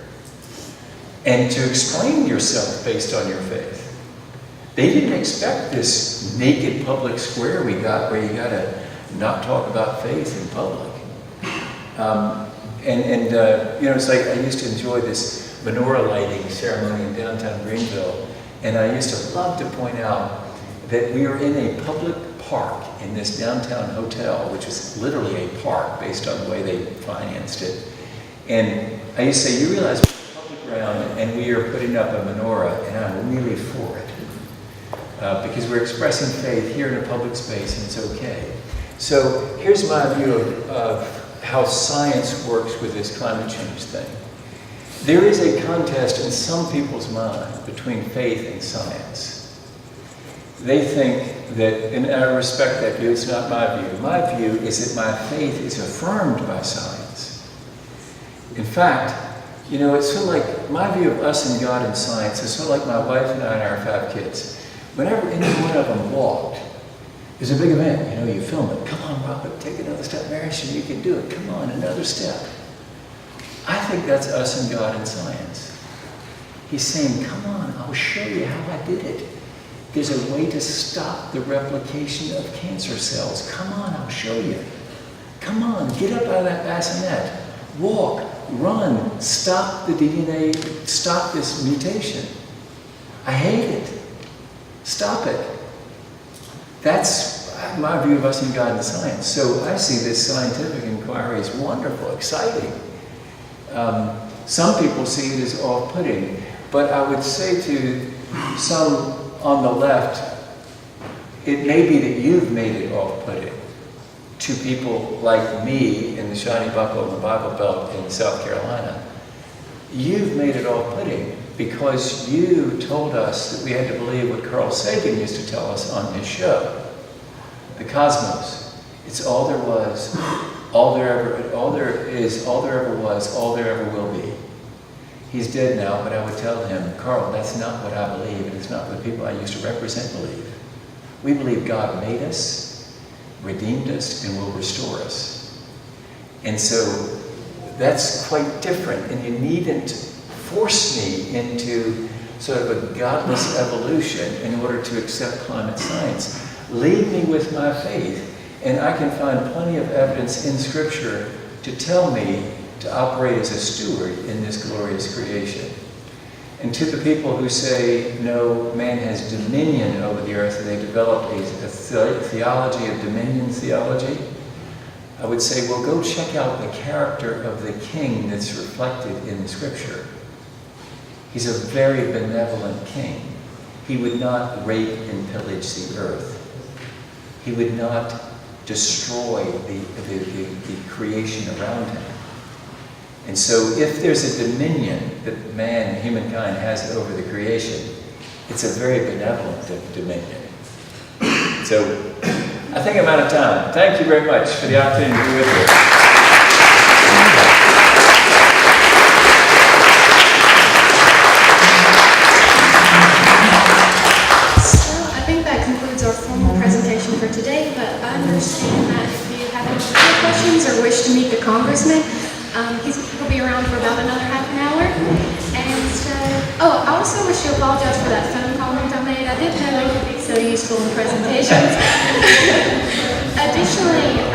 and to explain yourself based on your faith. They didn't expect this naked public square we got where you gotta not talk about faith in public. You know, it's like I used to enjoy this menorah lighting ceremony in downtown Greenville, and I used to love to point out that we were in a public park in this downtown hotel, which was literally a park based on the way they financed it. And I used to say, you realize we're in public ground and we are putting up a menorah, and I'm really for it. Because we're expressing faith here in a public space, and it's okay. So here's my view of how science works with this climate change thing. There is a contest in some people's mind between faith and science. They think that, and I respect that view, it's not my view. My view is that my faith is affirmed by science. In fact, you know, it's sort of like, my view of us and God and science is sort of like my wife and I and our 5 kids. Whenever any one of them walked, it was a big event, you know, you film it. Come on, Robert, take another step. Marion, you can do it. Come on, another step. I think that's us and God and science. He's saying, come on, I'll show you how I did it. There's a way to stop the replication of cancer cells. Come on, I'll show you. Come on, get up out of that bassinet. Walk, run, stop the DNA, stop this mutation. I hate it. Stop it. That's my view of us and God and science. So I see this scientific inquiry as wonderful, exciting. Some people see it as off-putting, but I would say to some on the left, it may be that you've made it off-putting to people like me in the Shiny Buckle and the Bible Belt in South Carolina. You've made it off-putting because you told us that we had to believe what Carl Sagan used to tell us on his show, the cosmos. It's all there was, all there is, all there ever was, all there ever will be. He's dead now, but I would tell him, Carl, that's not what I believe, and it's not what the people I used to represent believe. We believe God made us, redeemed us, and will restore us. And so that's quite different, and you needn't force me into sort of a godless evolution in order to accept climate science. Lead me with my faith, and I can find plenty of evidence in Scripture to tell me to operate as a steward in this glorious creation. And to the people who say, no, man has dominion over the earth, and they developed a theology of dominion theology, I would say, well, go check out the character of the king that's reflected in the Scripture. He's a very benevolent king. He would not rape and pillage the earth. He would not destroy the creation around him. And so if there's a dominion that man, humankind, has over the creation, it's a very benevolent dominion. So I think I'm out of time. Thank you very much for the opportunity to be with you. Our formal presentation for today, but I understand that if you have any further questions or wish to meet the congressman, he'll be around for about another half an hour. And I also wish to apologize for that phone comment I made. I didn't know it could be so useful in presentations. Additionally,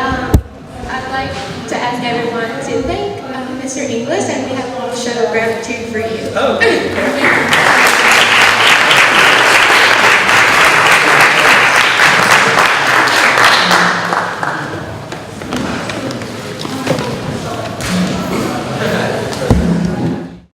I'd like to ask everyone to thank Mr. Inglis, and we have a little show of gratitude for you. Oh,